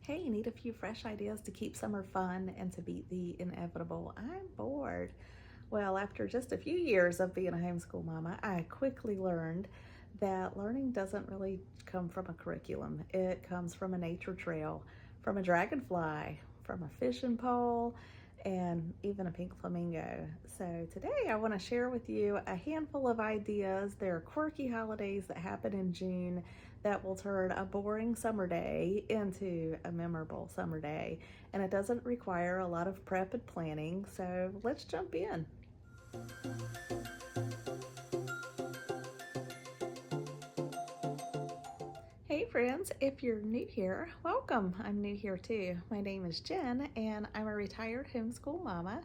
Hey, need a few fresh ideas to keep summer fun and to beat the inevitable I'm bored? Well, after just a few years of being a homeschool mama, I quickly learned that learning doesn't really come from a curriculum. It comes from a nature trail, from a dragonfly, from a fishing pole, and even a pink flamingo. So today I want to share with you a handful of ideas. There are quirky holidays that happen in June that will turn a boring summer day into a memorable summer day. And it doesn't require a lot of prep and planning. So let's jump in. Hey friends, if you're new here, welcome. I'm new here too. My name is Jen and I'm a retired homeschool mama.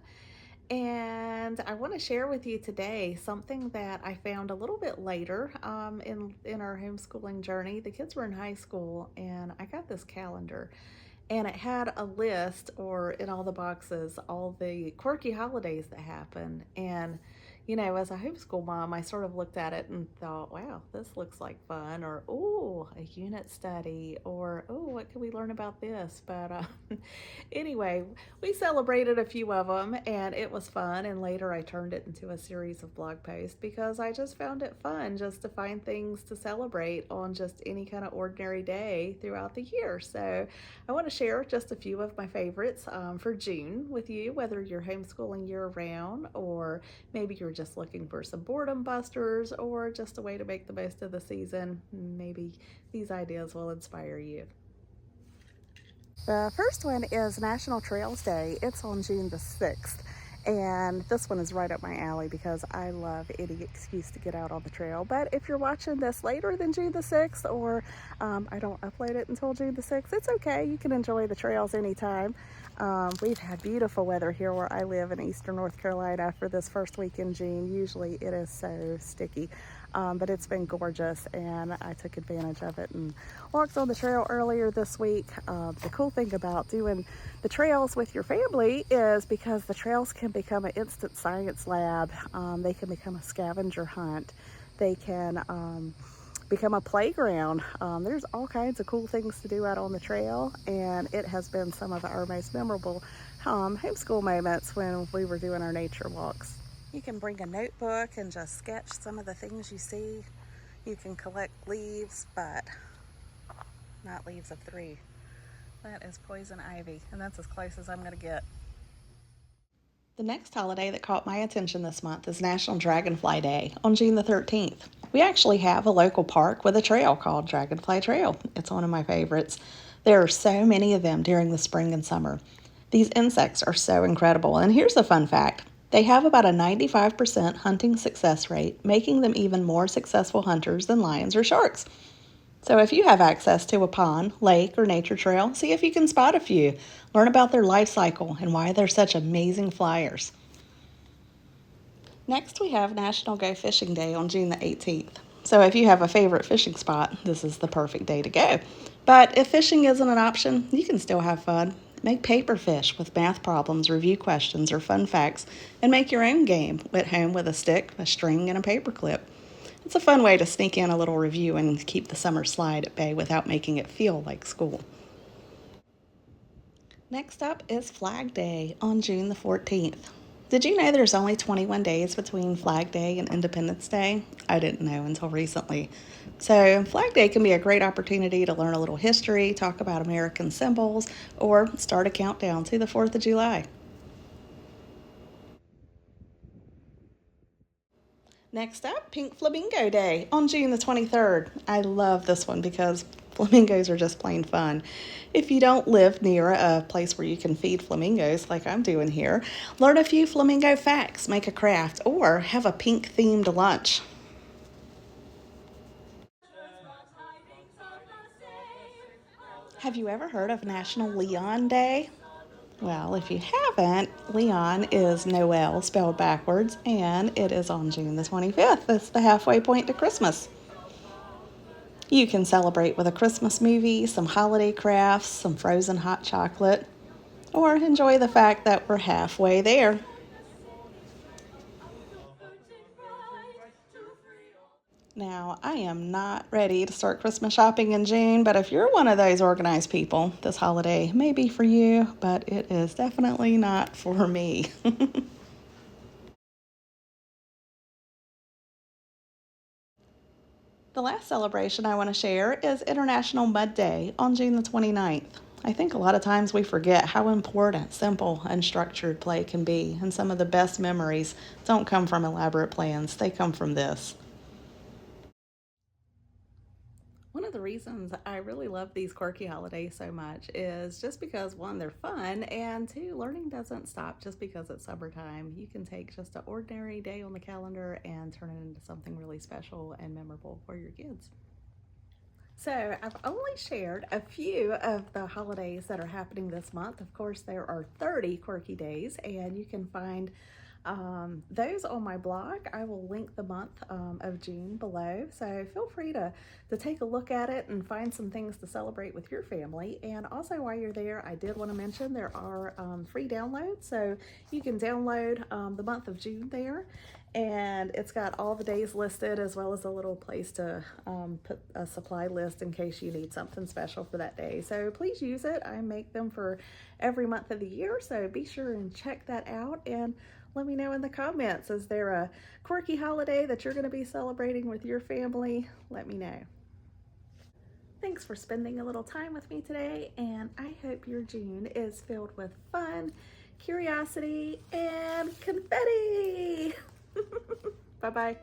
And I want to share with you today something that I found a little bit later in our homeschooling journey. The kids were in high school and I got this calendar and it had a list, or in all the boxes, all the quirky holidays that happen. And as a homeschool mom, I sort of looked at it and thought, wow, this looks like fun, or oh, a unit study, or oh, what can we learn about this? But anyway, we celebrated a few of them and it was fun. And later I turned it into a series of blog posts because I just found it fun just to find things to celebrate on just any kind of ordinary day throughout the year. So I want to share just a few of my favorites for June with you, whether you're homeschooling year round, or maybe you're just looking for some boredom busters, or just a way to make the most of the season. Maybe these ideas will inspire you. The first one is National Trails Day. It's on June the 6th. And this one is right up my alley because I love any excuse to get out on the trail. But if you're watching this later than June the 6th, or I don't upload it until June the 6th, it's okay. You can enjoy the trails anytime. We've had beautiful weather here where I live in eastern North Carolina for this first week in June. Usually it is so sticky, but it's been gorgeous and I took advantage of it and walked on the trail earlier this week. The cool thing about doing the trails with your family is because the trails can become an instant science lab. They can become a scavenger hunt. They can become a playground. There's all kinds of cool things to do out on the trail, and it has been some of our most memorable homeschool moments when we were doing our nature walks. You can bring a notebook and just sketch some of the things you see. You can collect leaves, but not leaves of 3. That is poison ivy, and that's as close as I'm going to get. The next holiday that caught my attention this month is National Dragonfly Day on June the 13th. We actually have a local park with a trail called Dragonfly Trail. It's one of my favorites. There are so many of them during the spring and summer. These insects are so incredible, and here's a fun fact. They have about a 95% hunting success rate, making them even more successful hunters than lions or sharks. So if you have access to a pond, lake, or nature trail, see if you can spot a few. Learn about their life cycle and why they're such amazing flyers. Next, we have National Go Fishing Day on June the 18th. So if you have a favorite fishing spot, this is the perfect day to go. But if fishing isn't an option, you can still have fun. Make paper fish with math problems, review questions, or fun facts, and make your own game at home with a stick, a string, and a paper clip. It's a fun way to sneak in a little review and keep the summer slide at bay without making it feel like school. Next up is Flag Day on June the 14th. Did you know there's only 21 days between Flag Day and Independence Day? I didn't know until recently. So, Flag Day can be a great opportunity to learn a little history, talk about American symbols, or start a countdown to the 4th of July. Next up, Pink Flamingo Day on June the 23rd. I love this one because flamingos are just plain fun. If you don't live near a place where you can feed flamingos like I'm doing here, learn a few flamingo facts, make a craft, or have a pink themed lunch. Have you ever heard of National Leon Day? Well, if you haven't, Leon is Noel spelled backwards, and it is on June the 25th. It's the halfway point to Christmas. You can celebrate with a Christmas movie, some holiday crafts, some frozen hot chocolate, or enjoy the fact that we're halfway there. Now, I am not ready to start Christmas shopping in June, but if you're one of those organized people, this holiday may be for you, but it is definitely not for me. The last celebration I want to share is International Mud Day on June the 29th. I think a lot of times we forget how important simple and structured play can be, and some of the best memories don't come from elaborate plans, they come from this. One of the reasons I really love these quirky holidays so much is just because one, they're fun, and two, learning doesn't stop just because it's summertime. You can take just an ordinary day on the calendar and turn it into something really special and memorable for your kids. So, I've only shared a few of the holidays that are happening this month. Of course, there are 30 quirky days, and you can find those on my blog. I will link the month of June below. So, feel free to take a look at it and find some things to celebrate with your family. And also, while you're there, I did want to mention there are free downloads. So, you can download the month of June there, and it's got all the days listed as well as a little place to put a supply list in case you need something special for that day. So please use it. I make them for every month of the year, so be sure and check that out and let me know in the comments. Is there a quirky holiday that you're going to be celebrating with your family? Let me know. Thanks for spending a little time with me today, and I hope your June is filled with fun, curiosity, and confetti. Bye-bye.